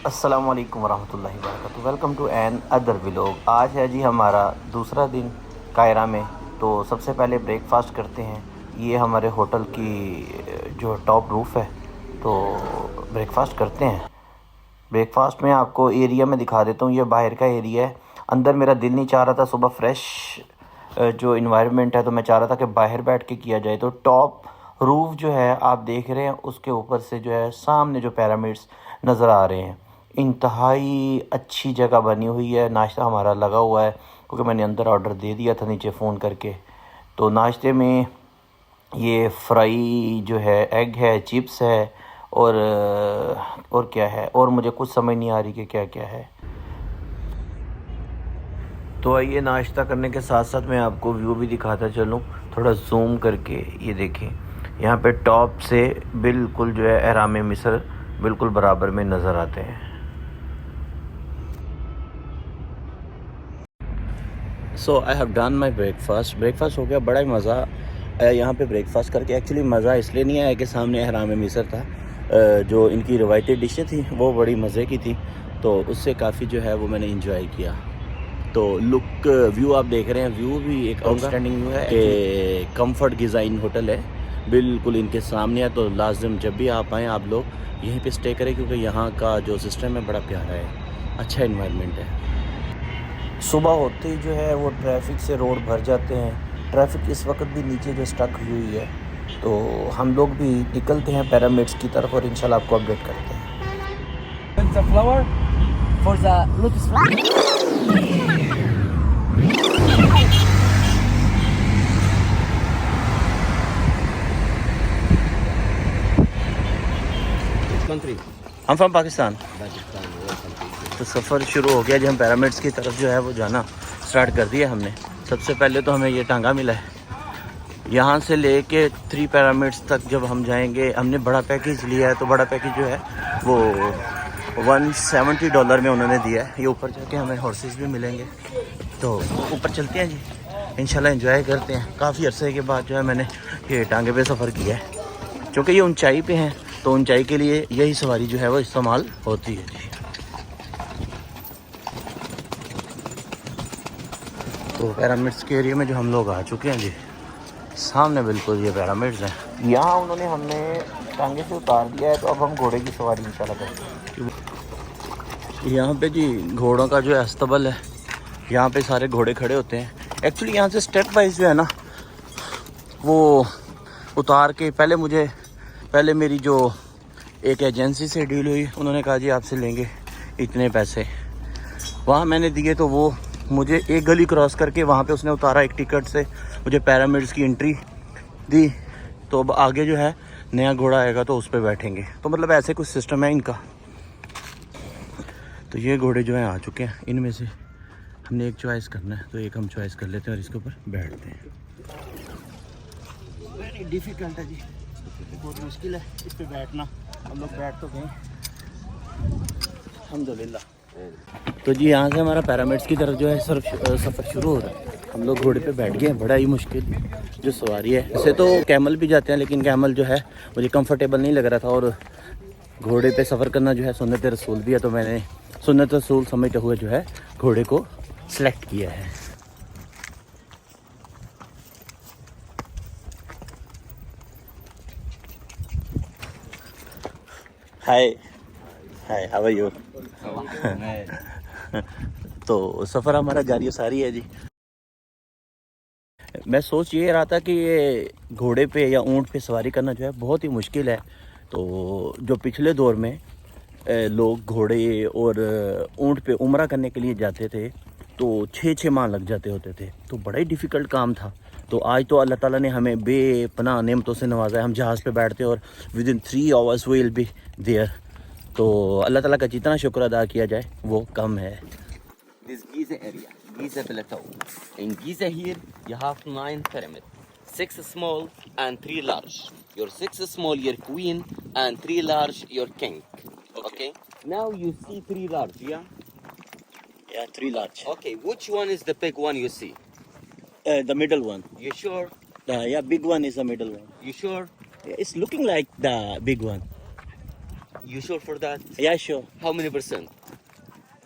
अस्सलाम वालेकुम वरहमतुल्लाहि वबरकातुहू। Welcome to another vlog. आज है जी हमारा दूसरा दिन कायरा में। तो सबसे पहले ब्रेकफास्ट करते हैं। ये हमारे होटल की जो टॉप रूफ़ है, तो ब्रेकफास्ट करते हैं। ब्रेकफास्ट में आपको एरिया में दिखा देता हूँ। ये बाहर का एरिया है। अंदर मेरा दिल नहीं चाह रहा था, सुबह फ्रेश जो इन्वायरमेंट है, तो मैं चाह रहा था कि बाहर बैठ के किया जाए। तो टॉप रूफ़ जो है आप देख रहे हैं, उसके ऊपर से जो है सामने जो पिरामिड्स नज़र आ रहे हैं। इंतहाई अच्छी जगह बनी हुई है। नाश्ता हमारा लगा हुआ है क्योंकि मैंने अंदर ऑर्डर दे दिया था नीचे फ़ोन करके। तो नाश्ते में ये फ्राई जो है, एग है, चिप्स है, और क्या है, और मुझे कुछ समझ नहीं आ रही कि क्या क्या है। तो आइए नाश्ता करने के साथ साथ मैं आपको व्यू भी दिखाता चलूँ, थोड़ा जूम करके। ये देखें, यहाँ पे टॉप से बिल्कुल जो है एहराम मिस्र बिल्कुल बराबर में नज़र आते हैं। So I have done my breakfast हो गया। बड़ा ही मज़ा आया यहाँ पे ब्रेकफास्ट करके। एक्चुअली मज़ा इसलिए नहीं आया कि सामने एहराम मिस्र था। जो इनकी रवायती डिशें थी वो बड़ी मज़े की थी, तो उससे काफ़ी जो है वो मैंने इंजॉय किया। तो लुक व्यू आप देख रहे हैं, व्यू भी एक आउटस्टैंडिंग व्यू है कि कंफर्ट डिज़ाइन होटल है, बिल्कुल इनके सामने है। तो लाजिम जब भी आप आएँ आप लोग यहीं पे स्टे करें, क्योंकि यहाँ का जो सिस्टम है बड़ा प्यारा है, अच्छा इन्वायरमेंट है। सुबह होते ही जो है वो ट्रैफिक से रोड भर जाते हैं। ट्रैफिक इस वक्त भी नीचे जो स्टक हुई है, तो हम लोग भी निकलते हैं पिरामिड्स की तरफ और इंशाल्लाह आपको अपडेट करते हैं। The flower for the lotus flower. Country हम फ्रॉम पाकिस्तान। तो सफ़र शुरू हो गया जी। हम पिरामिड्स की तरफ जो है वो जाना स्टार्ट कर दिया हमने। सबसे पहले तो हमें ये टांगा मिला है। यहाँ से लेके 3 पिरामिड्स तक जब हम जाएंगे, हमने बड़ा पैकेज लिया है, तो बड़ा पैकेज जो है वो $170 में उन्होंने दिया है। ये ऊपर जाके हमें हॉर्सेस भी मिलेंगे, तो ऊपर चलते हैं जी, इंशाल्लाह एंजॉय करते हैं। काफ़ी अरसे के बाद जो है मैंने ये टांगे पे सफ़र किया है, क्योंकि ये ऊंचाई पे हैं, तो ऊंचाई के लिए यही सवारी जो है वो इस्तेमाल होती है जी। तो पिरामिड्स के एरिया में जो हम लोग आ चुके हैं जी, सामने बिल्कुल ये पिरामिड्स हैं। यहाँ उन्होंने हमें टांगे से उतार दिया है, तो अब हम घोड़े की सवारी इंशाल्लाह करेंगे। यहाँ पे जी घोड़ों का जो है अस्तबल है, यहाँ पे सारे घोड़े खड़े होते हैं। एक्चुअली यहाँ से स्टेप वाइज जो है ना वो उतार के, पहले मेरी जो एक एजेंसी से डील हुई, उन्होंने कहा जी आपसे लेंगे इतने पैसे। वहाँ मैंने दिए, तो वो मुझे एक गली क्रॉस करके वहाँ पे उसने उतारा एक टिकट से, मुझे पिरामिड्स की एंट्री दी। तो अब आगे जो है नया घोड़ा आएगा तो उस पर बैठेंगे। तो मतलब ऐसे कुछ सिस्टम है इनका। तो ये घोड़े जो हैं आ चुके हैं, इनमें से हमने एक चॉइस करना है, तो एक हम चॉइस कर लेते हैं और इसके ऊपर बैठते हैं। वेरी डिफ़िकल्ट है जी, बहुत मुश्किल है इस पर बैठना। हम लोग बैठ तो गए अल्हम्दुलिल्लाह। तो जी यहाँ से हमारा पिरामिड्स की तरफ जो है सफ़र शुरू हो रहा है। हम लोग घोड़े पे बैठ गए हैं। बड़ा ही मुश्किल जो सवारी है। वैसे तो कैमल भी जाते हैं, लेकिन कैमल जो है मुझे कंफर्टेबल नहीं लग रहा था, और घोड़े पे सफ़र करना जो है सुन्नत रसूल भी है, तो मैंने सुन्नत रसूल समझते हुए जो है घोड़े को सिलेक्ट किया है। हाय हाय, हाउ आर यू? तो सफ़र हमारा जारी सारी है जी। मैं सोच ये रहा था कि ये घोड़े पे या ऊँट पे सवारी करना जो है बहुत ही मुश्किल है। तो जो पिछले दौर में लोग घोड़े और ऊँट पे उम्रा करने के लिए जाते थे, तो 6-6 माह लग जाते होते थे, तो बड़ा ही डिफ़िकल्ट काम था। तो आज तो अल्लाह ताला ने हमें बेपनाह नेमतों से नवाजा है। हम जहाज़ पे बैठते हैं और within 3 hours we will be there. तो अल्लाह ताला का जितना शुक्र अदा किया जाए वो कम है। This Giza area, Giza Plateau. In Giza here, you have 9 pyramids. 6 small and 3 large. Your 6 small, your queen, and 3 large, your king. Okay. Now you see 3 large, yeah? Yeah, 3 large. Okay, which one is the big one you see? The middle one. You sure? Yeah, big one is the middle one. You sure? Yeah, it's looking like the big one. You sure for that? Yeah, sure. How many percent?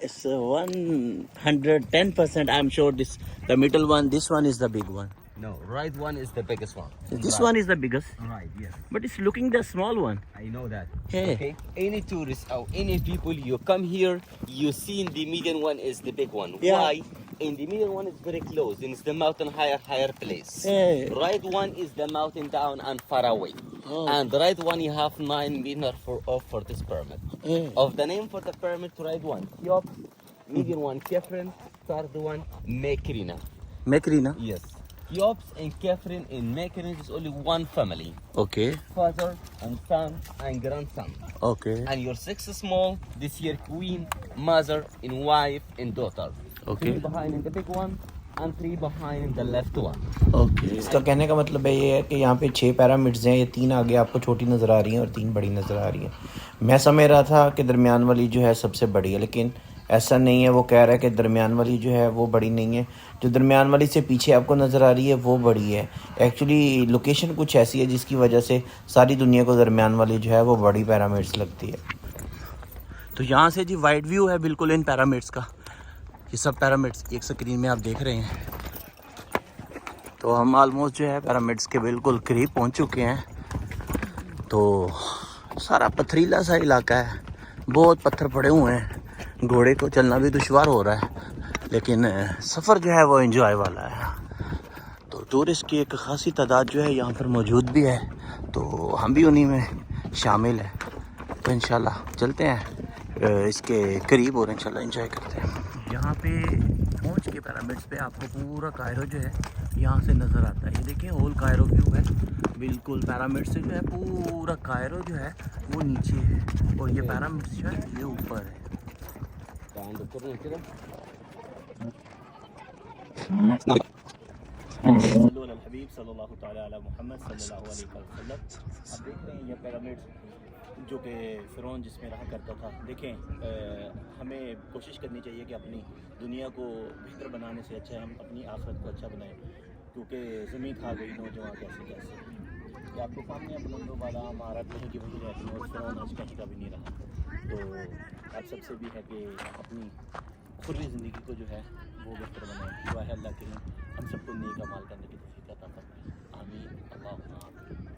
It's 110%. I'm sure the middle one, this one is the big one. No, right one is the biggest one. This Right. one is the biggest, Right, yes. but it's looking the small one. I know that. Hey. Okay. Any tourist or any people you come here, you see the median one is the big one. Yeah. Why? In the median one is very close, and it's the mountain higher place. Hey. Right one is the mountain down and far away. Oh. And the right one you have 9 meters for this permit. Hey. Of the name for the permit, right one, Kyob, median one, Kefren, third one, Mekrina. Mekrina. Yes. Kyobs and Kefren in Mekrina is only one family. Okay. Father and son and grandson. Okay. And your 6 small, this year queen, mother, and wife, and daughter. Okay. 3 behind in the big one, and 3 behind in the left one. Okay इसका कहने का मतलब है ये है कि यहाँ पे 6 पैरामिड्स हैं, ये 3 आगे आपको छोटी नज़र आ रही हैं और 3 बड़ी नज़र आ रही हैं। मैं समझ रहा था कि दरमियान वाली जो है सबसे बड़ी है, लेकिन ऐसा नहीं है। वो कह रहा है कि दरमियान वाली जो है वो बड़ी नहीं है, जो दरमियान वाली से पीछे आपको नज़र आ रही है वो बड़ी है। एक्चुअली लोकेशन कुछ ऐसी है जिसकी वजह से सारी दुनिया को दरमियान वाली जो है वो बड़ी पैरामिड्स लगती है। तो यहाँ से जी वाइड व्यू है बिल्कुल इन पैरामिड्स का। ये सब पैरामिड्स एक स्क्रीन में आप देख रहे हैं। तो हम ऑलमोस्ट जो है पैरामिड्स के बिल्कुल करीब पहुंच चुके हैं। तो सारा पथरीला सा इलाका है, बहुत पत्थर पड़े हुए हैं, घोड़े को चलना भी दुश्वार हो रहा है, लेकिन सफ़र जो है वो एंजॉय वाला है। तो टूरिस्ट की एक ख़ासी तादाद जो है यहाँ पर मौजूद भी है, तो हम भी उन्हीं में शामिल हैं। तो इंशाल्लाह चलते हैं इसके करीब और इंशाल्लाह एंजॉय करते हैं। यहाँ पे पहुँच के पैरामिड्स पे आपको पूरा कायरो जो है यहाँ से नज़र आता है। ये देखिए होल कायरो व्यू है बिल्कुल। पैरामिड से जो है पूरा कायरो जो है वो नीचे है और ये पैरामिड्स जो है ये ऊपर है। हबीब सल्लल्लाहु तआला अला मुहम्मद सल्लल्लाहु अलैहि वसल्लम। आप देख रहे हैं ये पैरामिड्स जो कि फ़िरौन जिसमें रहा करता था। देखें हमें कोशिश करनी चाहिए कि अपनी दुनिया को बेहतर बनाने से अच्छा हम अपनी आखिरत को अच्छा बनाएं, क्योंकि ज़मीन खा गई नौजवान कैसे कैसे। ये आपके सामने बुलंदों वाला इमारत नहीं की वजह रहती है और फ़िरौन आज का भी नहीं रहा। तो आप सबसे भी है कि अपनी खुली ज़िंदगी को जो है वो बेहतर बनाएं। दुआ है अल्लाह के हम सबको नेक अमाल करने की तौफीक अता फरमाए। आमीन अल्लाहुम्मा आमीन।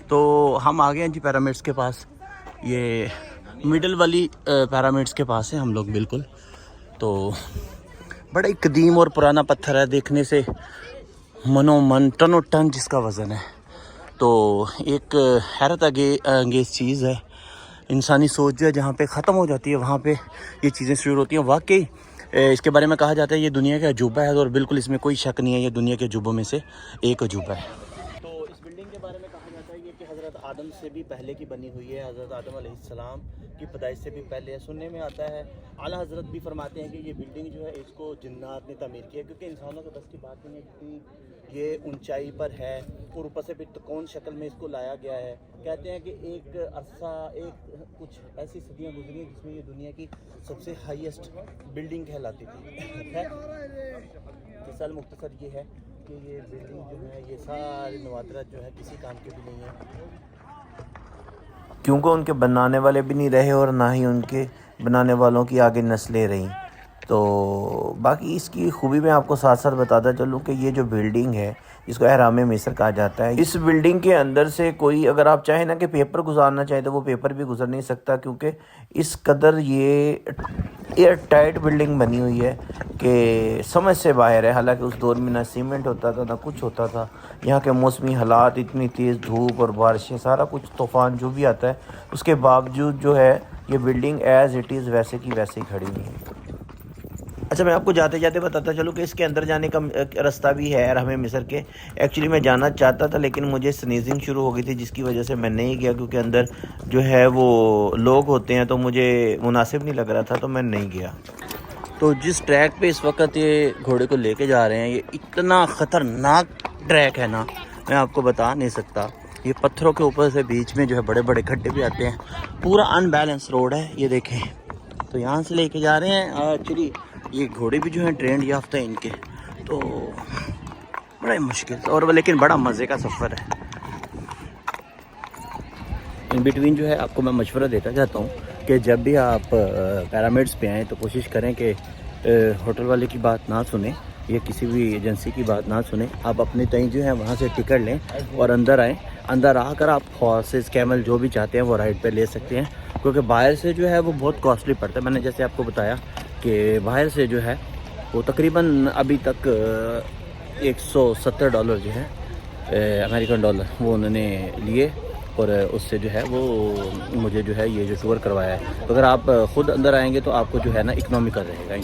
तो हम आ गए हैं जी पैरामिड्स के पास। ये मिडल वाली पैरामिड्स के पास है हम लोग बिल्कुल। तो बड़ा ही कदीम और पुराना पत्थर है, देखने से मनोमन टनों टन जिसका वज़न है। तो एक हैरत अंगेज़ चीज़ है, इंसानी सोच जो है जहाँ पे ख़त्म हो जाती है वहाँ पे ये चीज़ें शुरू होती हैं। वाकई इसके बारे में कहा जाता है ये दुनिया का अजूबा है, और बिल्कुल इसमें कोई शक नहीं है, ये दुनिया के अजूबों में से एक अजूबा है। तो इस बिल्डिंग के बारे में कहा जाता है ये कि हज़रत आदम से भी पहले की बनी हुई है, हज़रत आदम अलैहिस्सलाम की पैदाइश से भी पहले है। सुनने में आता है आला हज़रत भी फरमाते हैं कि ये बिल्डिंग जो है इसको जिन्नात ने तामीर किया, क्योंकि इंसानों के बस की बात नहीं है कि ये ऊंचाई पर है और ऊपर से भी त्रिकोण शक्ल में इसको लाया गया है। कहते हैं कि एक अरसा एक कुछ ऐसी सदियां गुजरी हैं जिसमें ये दुनिया की सबसे हाईएस्ट बिल्डिंग कहलाती थी। मिसाल मुख्तसर ये है कि ये बिल्डिंग जो है ये सारी नवादरात जो है किसी काम के भी नहीं है, क्योंकि उनके बनाने वाले भी नहीं रहे और ना ही उनके बनाने वालों की आगे नस्लें रहीं। तो बाकी इसकी खूबी मैं आपको साथ साथ बताता चलूँ कि ये जो बिल्डिंग है इसको एहराम मिस्र कहा जाता है। इस बिल्डिंग के अंदर से कोई अगर आप चाहें ना कि पेपर गुजारना चाहे तो वो पेपर भी गुजर नहीं सकता, क्योंकि इस कदर ये एयर टाइट बिल्डिंग बनी हुई है कि समझ से बाहर है। हालांकि उस दौर में ना सीमेंट होता था ना कुछ होता था। यहाँ के मौसमी हालात, इतनी तेज़ धूप और बारिशें, सारा कुछ तूफ़ान जो भी आता है, उसके बावजूद जो है ये बिल्डिंग एज़ इट इज़ वैसे की वैसे ही खड़ी हुई है। अच्छा, मैं आपको जाते जाते बताता चलूँ कि इसके अंदर जाने का रास्ता भी है एहराम मिस्र के। एक्चुअली मैं जाना चाहता था लेकिन मुझे स्नीजिंग शुरू हो गई थी, जिसकी वजह से मैं नहीं गया, क्योंकि अंदर जो है वो लोग होते हैं तो मुझे मुनासिब नहीं लग रहा था, तो मैं नहीं गया। तो जिस ट्रैक पे इस वक्त ये घोड़े को लेके जा रहे हैं, ये इतना ख़तरनाक ट्रैक है ना, मैं आपको बता नहीं सकता। ये पत्थरों के ऊपर से बीच में जो है बड़े बड़े खड्डे भी आते हैं, पूरा अनबैलेंस रोड है। ये देखें, तो यहाँ से लेके जा रहे हैं। एक्चुअली ये घोड़े भी जो हैं ट्रेंड याफ्ता है इनके, तो बड़ा ही मुश्किल और लेकिन बड़ा मज़े का सफ़र है। इन बिटवीन जो है आपको मैं मशवरा देता जाता हूँ कि जब भी आप पिरामिड्स पे आएँ तो कोशिश करें कि होटल वाले की बात ना सुने या किसी भी एजेंसी की बात ना सुने। आप अपने तय जो है वहाँ से टिकट लें और अंदर आएँ। अंदर आकर आप हॉर्सेस कैमल जो भी चाहते हैं वो राइड पे ले सकते हैं, क्योंकि बाहर से जो है वो बहुत कॉस्टली पड़ता है। मैंने जैसे आपको बताया कि बाहर से जो है वो तकरीबन अभी तक $170 जो है अमेरिकन डॉलर वो उन्होंने लिए और उससे जो है वो मुझे जो है ये जो टूर करवाया है। तो अगर आप ख़ुद अंदर आएंगे तो आपको जो है ना इकनॉमिकल रहेगा।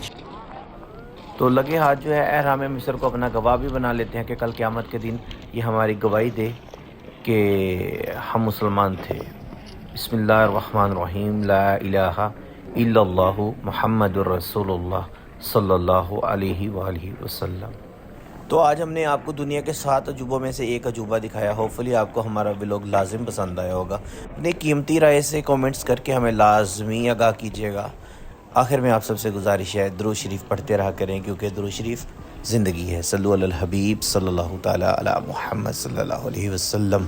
तो लगे हाथ जो है एहराम मिस्र को अपना गवाह भी बना लेते हैं कि कल क़यामत के दिन ये हमारी गवाही दे कि हम मुसलमान थे। बिस्मिल्लाहिर्रहमानिर्रहीम। ला इलाहा इल्लल्लाहु मुहम्मदुर रसूलुल्लाह सल्लल्लाहु अलैहि वसल्लम। तो आज हमने आपको दुनिया के 7 अजूबों में से एक अजूबा दिखाया। होपफुली आपको हमारा व्लॉग लाजिम पसंद आया होगा। अपनी कीमती राय से कमेंट्स करके हमें लाजमी आगाह कीजिएगा। आखिर में आप सबसे गुजारिश है दुरूद शरीफ पढ़ते रहा करें, क्योंकि दुरूद शरीफ ज़िंदगी है। सल्लु अलल हबीब सल्लल्लाहु तआला अला मुहम्मद सल्लल्लाहु अलैहि वसल्लम।